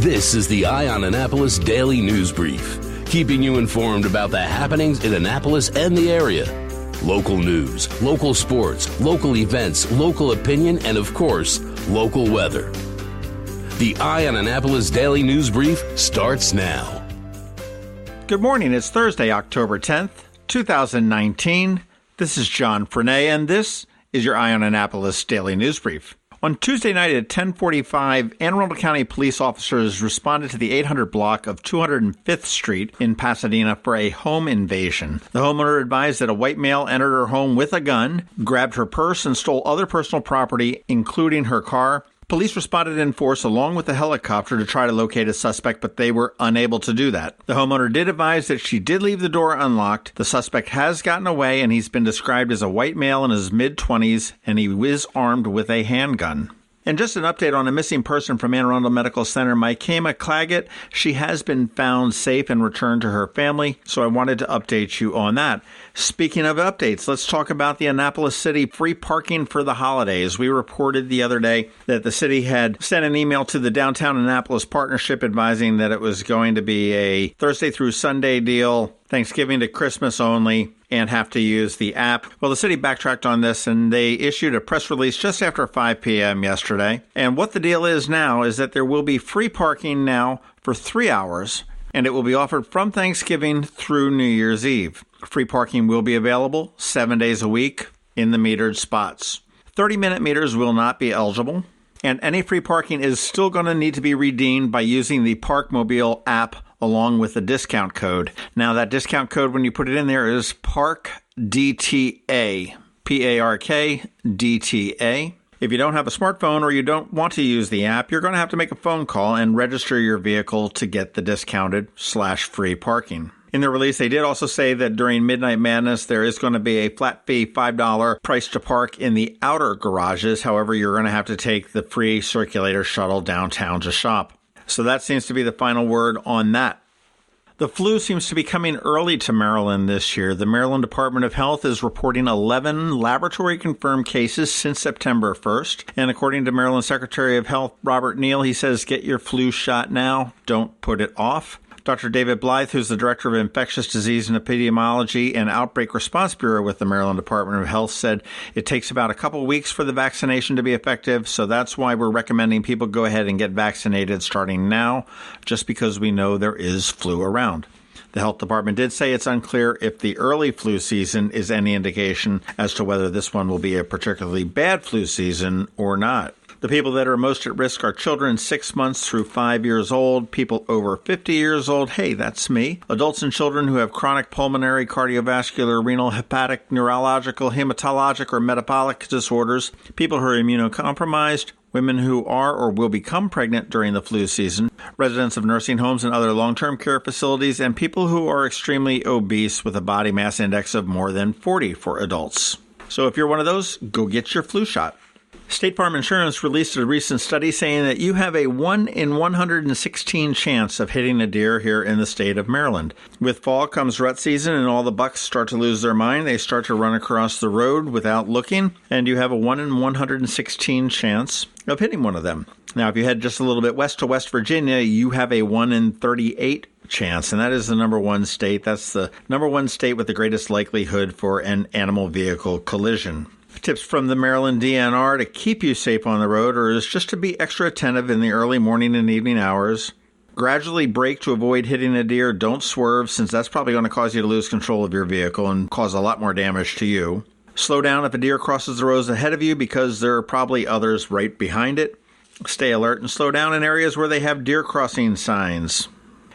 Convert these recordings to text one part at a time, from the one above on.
This is the Eye on Annapolis Daily News Brief, keeping you informed about the happenings in Annapolis and the area. Local news, local sports, local events, local opinion, and of course, local weather. The Eye on Annapolis Daily News Brief starts now. Good morning. It's Thursday, October 10th, 2019. This is John Frenaye, and this is your Eye on Annapolis Daily News Brief. On Tuesday night at 10:45, Anne Arundel County Police officers responded to the 800 block of 205th Street in Pasadena for a home invasion. The homeowner advised that a white male entered her home with a gun, grabbed her purse, and stole other personal property, including her car. Police responded in force along with a helicopter to try to locate a suspect, but they were unable to do that. The homeowner did advise that she did leave the door unlocked. The suspect has gotten away, and he's been described as a white male in his mid-20s, and he is armed with a handgun. And just an update on a missing person from Anne Arundel Medical Center, Mykema Claggett. She has been found safe and returned to her family, so I wanted to update you on that. Speaking of updates, let's talk about the Annapolis City free parking for the holidays. We reported the other day that the city had sent an email to the Downtown Annapolis Partnership advising that it was going to be a Thursday through Sunday deal, Thanksgiving to Christmas only, and have to use the app. Well, the city backtracked on this, and they issued a press release just after 5 p.m. yesterday. And what the deal is now is that there will be free parking now for 3 hours, and it will be offered from Thanksgiving through New Year's Eve. Free parking will be available 7 days a week in the metered spots. 30-minute meters will not be eligible, and any free parking is still going to need to be redeemed by using the Parkmobile app along with the discount code. Now, that discount code, when you put it in there, is PARKDTA, PARKDTA. If you don't have a smartphone or you don't want to use the app, you're going to have to make a phone call and register your vehicle to get the discounted/free parking. In the release, they did also say that during Midnight Madness, there is going to be a flat fee $5 price to park in the outer garages. However, you're going to have to take the free circulator shuttle downtown to shop. So that seems to be the final word on that. The flu seems to be coming early to Maryland this year. The Maryland Department of Health is reporting 11 laboratory-confirmed cases since September 1st. And according to Maryland Secretary of Health Robert Neal, he says, get your flu shot now. Don't put it off. Dr. David Blythe, who's the Director of Infectious Disease and Epidemiology and Outbreak Response Bureau with the Maryland Department of Health, said it takes about a couple weeks for the vaccination to be effective, so that's why we're recommending people go ahead and get vaccinated starting now, just because we know there is flu around. The health department did say it's unclear if the early flu season is any indication as to whether this one will be a particularly bad flu season or not. The people that are most at risk are children 6 months through 5 years old, people over 50 years old, hey, that's me, adults and children who have chronic pulmonary, cardiovascular, renal, hepatic, neurological, hematologic, or metabolic disorders, people who are immunocompromised, women who are or will become pregnant during the flu season, residents of nursing homes and other long-term care facilities, and people who are extremely obese with a body mass index of more than 40 for adults. So if you're one of those, go get your flu shot. State Farm Insurance released a recent study saying that you have a 1 in 116 chance of hitting a deer here in the state of Maryland. With fall comes rut season and all the bucks start to lose their mind. They start to run across the road without looking, and you have a 1 in 116 chance of hitting one of them. Now, if you head just a little bit west to West Virginia, you have a 1 in 38 chance, and that is the number one state. That's the number one state with the greatest likelihood for an animal vehicle collision. Tips from the Maryland DNR to keep you safe on the road is just to be extra attentive in the early morning and evening hours. Gradually brake to avoid hitting a deer. Don't swerve, since that's probably going to cause you to lose control of your vehicle and cause a lot more damage to you. Slow down if a deer crosses the roads ahead of you, because there are probably others right behind it. Stay alert and slow down in areas where they have deer crossing signs.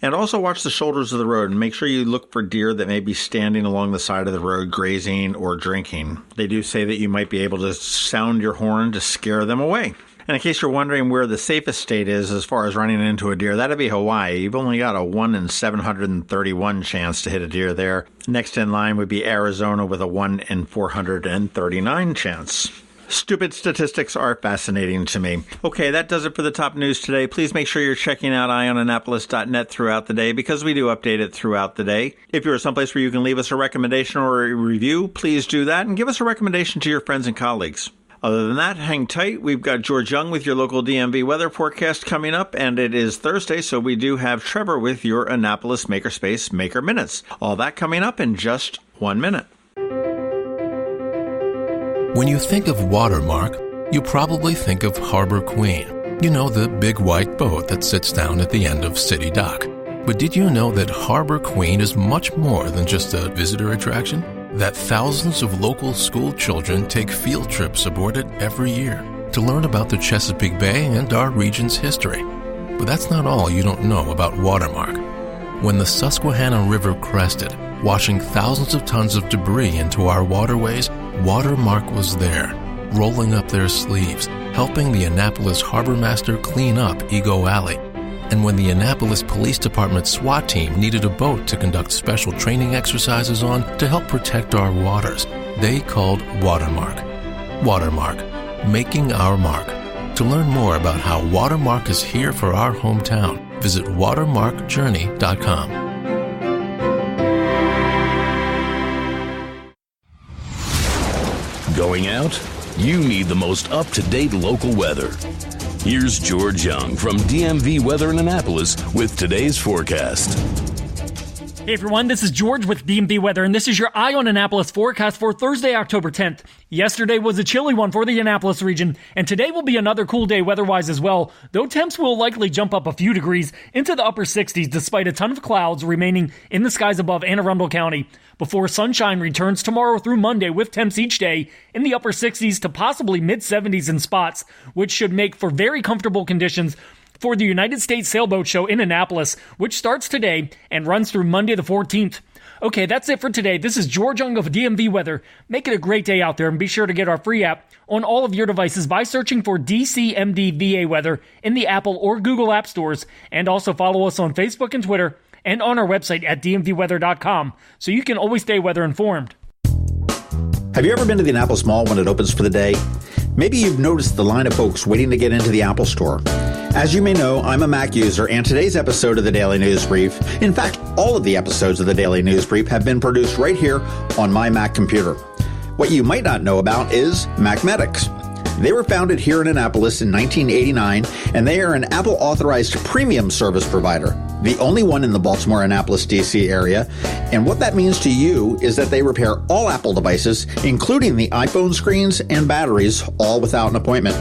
And also watch the shoulders of the road and make sure you look for deer that may be standing along the side of the road grazing or drinking. They do say that you might be able to sound your horn to scare them away. And in case you're wondering where the safest state is as far as running into a deer, that'd be Hawaii. You've only got a 1 in 731 chance to hit a deer there. Next in line would be Arizona with a 1 in 439 chance. Stupid statistics are fascinating to me. Okay, that does it for the top news today. Please make sure you're checking out eyeonannapolis.net throughout the day, because we do update it throughout the day. If you're someplace where you can leave us a recommendation or a review, please do that and give us a recommendation to your friends and colleagues. Other than that, hang tight. We've got George Young with your local DMV weather forecast coming up, and it is Thursday, so we do have Trevor with your Annapolis Makerspace Maker Minutes. All that coming up in just 1 minute. When you think of Watermark, you probably think of Harbor Queen. You know, the big white boat that sits down at the end of City Dock. But did you know that Harbor Queen is much more than just a visitor attraction? That thousands of local school children take field trips aboard it every year to learn about the Chesapeake Bay and our region's history. But that's not all you don't know about Watermark. When the Susquehanna River crested, washing thousands of tons of debris into our waterways, Watermark was there, rolling up their sleeves, helping the Annapolis Harbor Master clean up Ego Alley. And when the Annapolis Police Department SWAT team needed a boat to conduct special training exercises on to help protect our waters, they called Watermark. Watermark, making our mark. To learn more about how Watermark is here for our hometown, visit watermarkjourney.com. Going out? You need the most up-to-date local weather. Here's George Young from DMV Weather in Annapolis with today's forecast. Hey everyone, this is George with DMV Weather, and this is your Eye on Annapolis forecast for Thursday, October 10th. Yesterday was a chilly one for the Annapolis region, and today will be another cool day weather-wise as well, though temps will likely jump up a few degrees into the upper 60s despite a ton of clouds remaining in the skies above Anne Arundel County, before sunshine returns tomorrow through Monday with temps each day in the upper 60s to possibly mid-70s in spots, which should make for very comfortable conditions for the United States Sailboat Show in Annapolis, which starts today and runs through Monday the 14th. Okay, that's it for today. This is George Young of DMV Weather. Make it a great day out there, and be sure to get our free app on all of your devices by searching for DCMDVA Weather in the Apple or Google App Stores, and also follow us on Facebook and Twitter and on our website at dmvweather.com so you can always stay weather informed. Have you ever been to the Annapolis Mall when it opens for the day? Maybe you've noticed the line of folks waiting to get into the Apple Store. As you may know, I'm a Mac user, and today's episode of the Daily News Brief, in fact, all of the episodes of the Daily News Brief have been produced right here on my Mac computer. What you might not know about is Macmedics. They were founded here in Annapolis in 1989, and they are an Apple-authorized premium service provider, the only one in the Baltimore-Annapolis, D.C. area. And what that means to you is that they repair all Apple devices, including the iPhone screens and batteries, all without an appointment.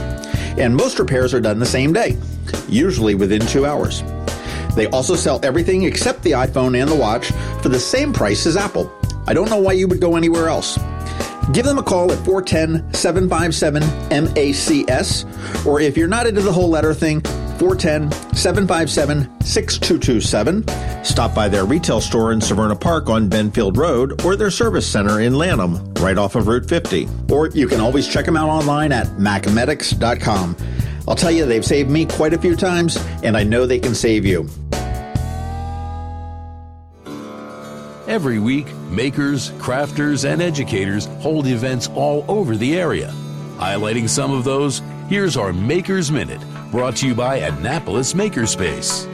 And most repairs are done the same day, usually within 2 hours. They also sell everything except the iPhone and the watch for the same price as Apple. I don't know why you would go anywhere else. Give them a call at 410-757-MACS, or if you're not into the whole letter thing, 410-757-6227. Stop by their retail store in Severna Park on Benfield Road, or their service center in Lanham, right off of Route 50. Or you can always check them out online at macmedics.com. I'll tell you, they've saved me quite a few times, and I know they can save you. Every week, makers, crafters, and educators hold events all over the area. Highlighting some of those, here's our Makers Minute, brought to you by Annapolis Makerspace.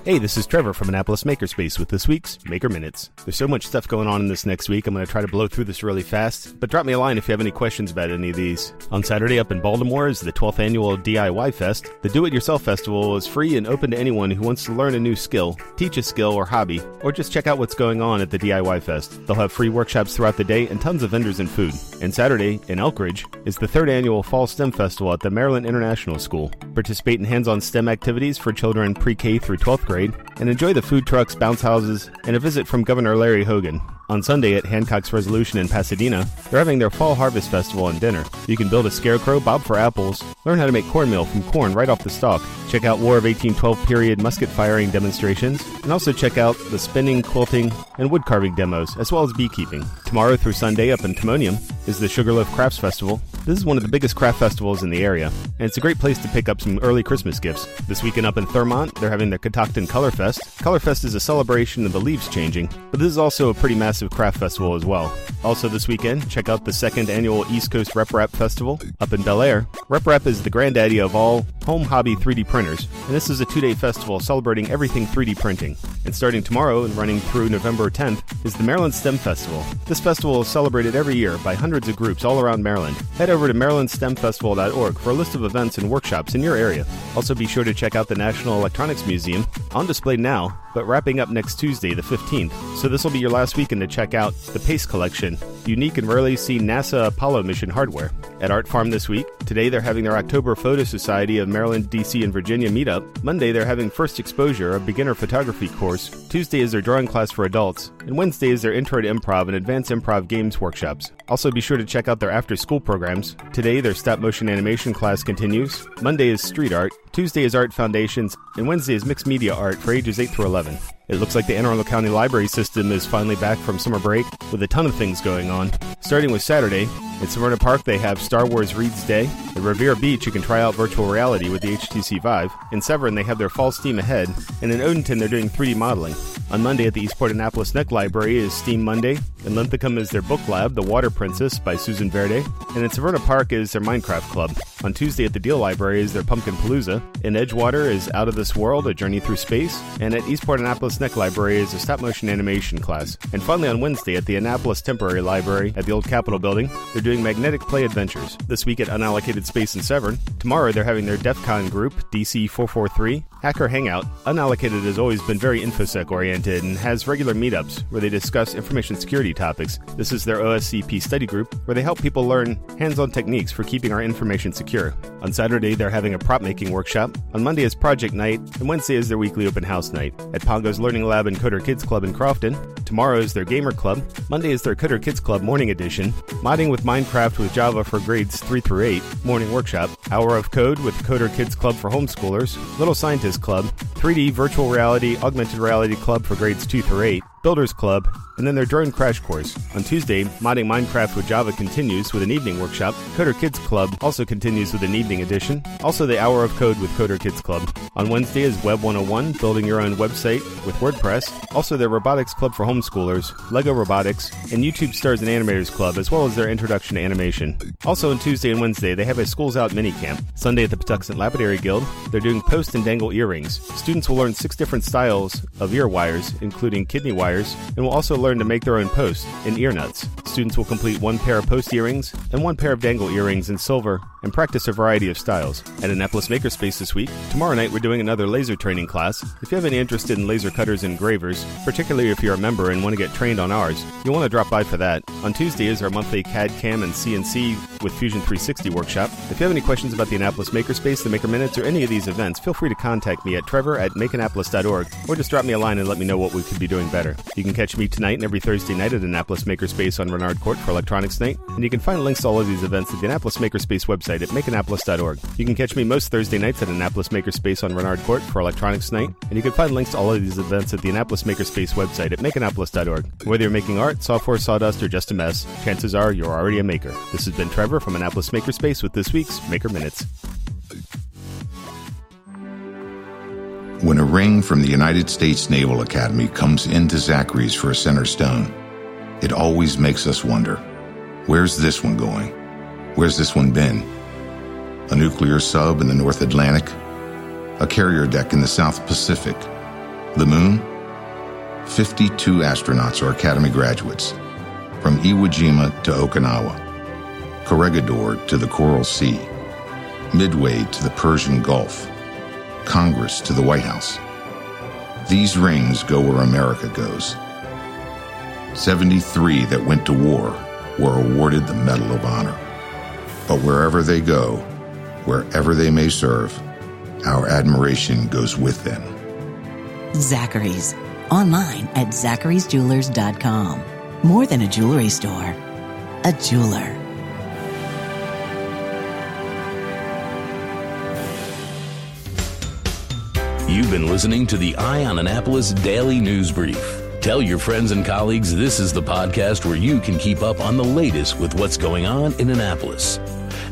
Hey, this is Trevor from Annapolis Makerspace with this week's Maker Minutes. There's so much stuff going on in this next week, I'm going to try to blow through this really fast, but drop me a line if you have any questions about any of these. On Saturday up in Baltimore is the 12th annual DIY Fest. The Do-It-Yourself Festival is free and open to anyone who wants to learn a new skill, teach a skill or hobby, or just check out what's going on at the DIY Fest. They'll have free workshops throughout the day and tons of vendors and food. And Saturday, in Elkridge, is the 3rd annual Fall STEM Festival at the Maryland International School. Participate in hands-on STEM activities for children pre-K through 12th grade, and enjoy the food trucks, bounce houses, and a visit from Governor Larry Hogan. On Sunday at Hancock's Resolution in Pasadena, they're having their Fall Harvest Festival and dinner. You can build a scarecrow, bob for apples, learn how to make cornmeal from corn right off the stalk, check out War of 1812 period musket firing demonstrations, and also check out the spinning, quilting, and wood carving demos, as well as beekeeping. Tomorrow through Sunday up in Timonium is the Sugarloaf Crafts Festival. This is one of the biggest craft festivals in the area, and it's a great place to pick up some early Christmas gifts. This weekend up in Thurmont, they're having their Catoctin Color Fest. Color Fest is a celebration of the leaves changing, but this is also a pretty massive craft festival as well. Also this weekend, check out the 2nd annual East Coast Rep Rap Festival up in Bel Air. Rep Rap is the granddaddy of all Home Hobby 3D Printers, and this is a 2-day festival celebrating everything 3D printing. And starting tomorrow and running through November 10th is the Maryland STEM Festival. This festival is celebrated every year by hundreds of groups all around Maryland. Head over to marylandstemfestival.org for a list of events and workshops in your area. Also be sure to check out the National Electronics Museum, on display now, but wrapping up next Tuesday, the 15th. So this will be your last weekend to check out the PACE Collection, unique and rarely seen NASA Apollo mission hardware. At Art Farm this week, today they're having their October Photo Society of Maryland, D.C., and Virginia meetup. Monday they're having First Exposure, a beginner photography course. Tuesday is their drawing class for adults. And Wednesday is their Intro to Improv and Advanced Improv Games workshops. Also be sure to check out their after-school programs. Today their stop motion animation class continues. Monday is street art. Tuesday is art foundations. And Wednesday is mixed media art for ages 8 through 11. It looks like the Anne Arundel County Library system is finally back from summer break with a ton of things going on. Starting with Saturday, at Severna Park they have Star Wars Reads Day. At Revere Beach you can try out virtual reality with the HTC Vive. In Severn they have their Fall Steam Ahead. And in Odenton they're doing 3D modeling. On Monday at the Eastport Annapolis Neck Library is Steam Monday. In Linthicum is their book lab, The Water Princess by Susan Verde. And in Severna Park is their Minecraft Club. On Tuesday at the Deal Library is their Pumpkin Palooza. In Edgewater is Out of This World, A Journey Through Space. And at Eastport Annapolis Neck Library is a stop-motion animation class. And finally on Wednesday at the Annapolis Temporary Library at the Old Capitol Building, they're doing Magnetic Play Adventures. This week at Unallocated Space in Severn. Tomorrow they're having their DEF CON group, DC 443. Hacker Hangout. Unallocated has always been very InfoSec-oriented and has regular meetups where they discuss information security topics. This is their OSCP study group where they help people learn hands-on techniques for keeping our information secure. On Saturday, they're having a prop-making workshop. On Monday is Project Night, and Wednesday is their weekly open house night. At Pongo's Learning Lab and Coder Kids Club in Crofton. Tomorrow is their Gamer Club. Monday is their Coder Kids Club Morning Edition. Modding with Minecraft with Java for grades 3 through 8. Morning Workshop. Hour of Code with Coder Kids Club for homeschoolers. Little Scientist Club. 3D Virtual Reality Augmented Reality Club for grades 2 through 8. Builders Club, and then their Drone Crash Course. On Tuesday, Modding Minecraft with Java continues with an evening workshop. Coder Kids Club also continues with an evening edition. Also the Hour of Code with Coder Kids Club. On Wednesday is Web 101, building your own website with WordPress. Also their Robotics Club for homeschoolers, Lego Robotics, and YouTube Stars and Animators Club, as well as their Introduction to Animation. Also on Tuesday and Wednesday, they have a Schools Out mini camp. Sunday at the Patuxent Lapidary Guild, they're doing post and dangle earrings. Students will learn 6 different styles of ear wires, including kidney wires, and will also learn to make their own posts in ear nuts. Students will complete 1 pair of post earrings and 1 pair of dangle earrings in silver and practice a variety of styles. At Annapolis Makerspace this week, tomorrow night we're doing another laser training class. If you have any interest in laser cutters and engravers, particularly if you're a member and want to get trained on ours, you'll want to drop by for that. On Tuesday is our monthly CAD CAM and CNC with Fusion 360 workshop. If you have any questions about the Annapolis Makerspace, the Maker Minutes, or any of these events, feel free to contact me at trevor@makeannapolis.org or just drop me a line and let me know what we could be doing better. You can catch me tonight and every Thursday night at Annapolis Makerspace on Renard Court for Electronics Night, and you can find links to all of these events at the Annapolis Makerspace website at makeannapolis.org. You can catch me most Thursday nights at Annapolis Makerspace on Renard Court for Electronics Night, and you can find links to all of these events at the Annapolis Makerspace website at makeannapolis.org. Whether you're making art, software, sawdust, or just a mess, chances are you're already a maker. This has been Trevor from Annapolis Makerspace with this week's Maker Minutes. When a ring from the United States Naval Academy comes into Zachary's for a center stone, it always makes us wonder, where's this one going? Where's this one been? A nuclear sub in the North Atlantic? A carrier deck in the South Pacific? The moon? 52 astronauts are Academy graduates, from Iwo Jima to Okinawa, Corregidor to the Coral Sea, Midway to the Persian Gulf, Congress to the White House. These rings go where America goes. 73 that went to war were awarded the Medal of Honor. But wherever they go, wherever they may serve, our admiration goes with them. Zachary's. Online at zacharysjewelers.com. More than a jewelry store, a jeweler. You've been listening to the Eye on Annapolis Daily News Brief. Tell your friends and colleagues this is the podcast where you can keep up on the latest with what's going on in Annapolis.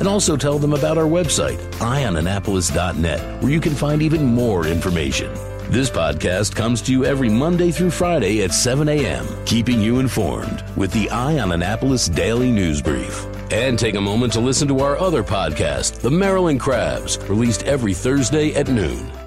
And also tell them about our website, eyeonannapolis.net, where you can find even more information. This podcast comes to you every Monday through Friday at 7 a.m., keeping you informed with the Eye on Annapolis Daily News Brief. And take a moment to listen to our other podcast, The Maryland Crabs, released every Thursday at noon.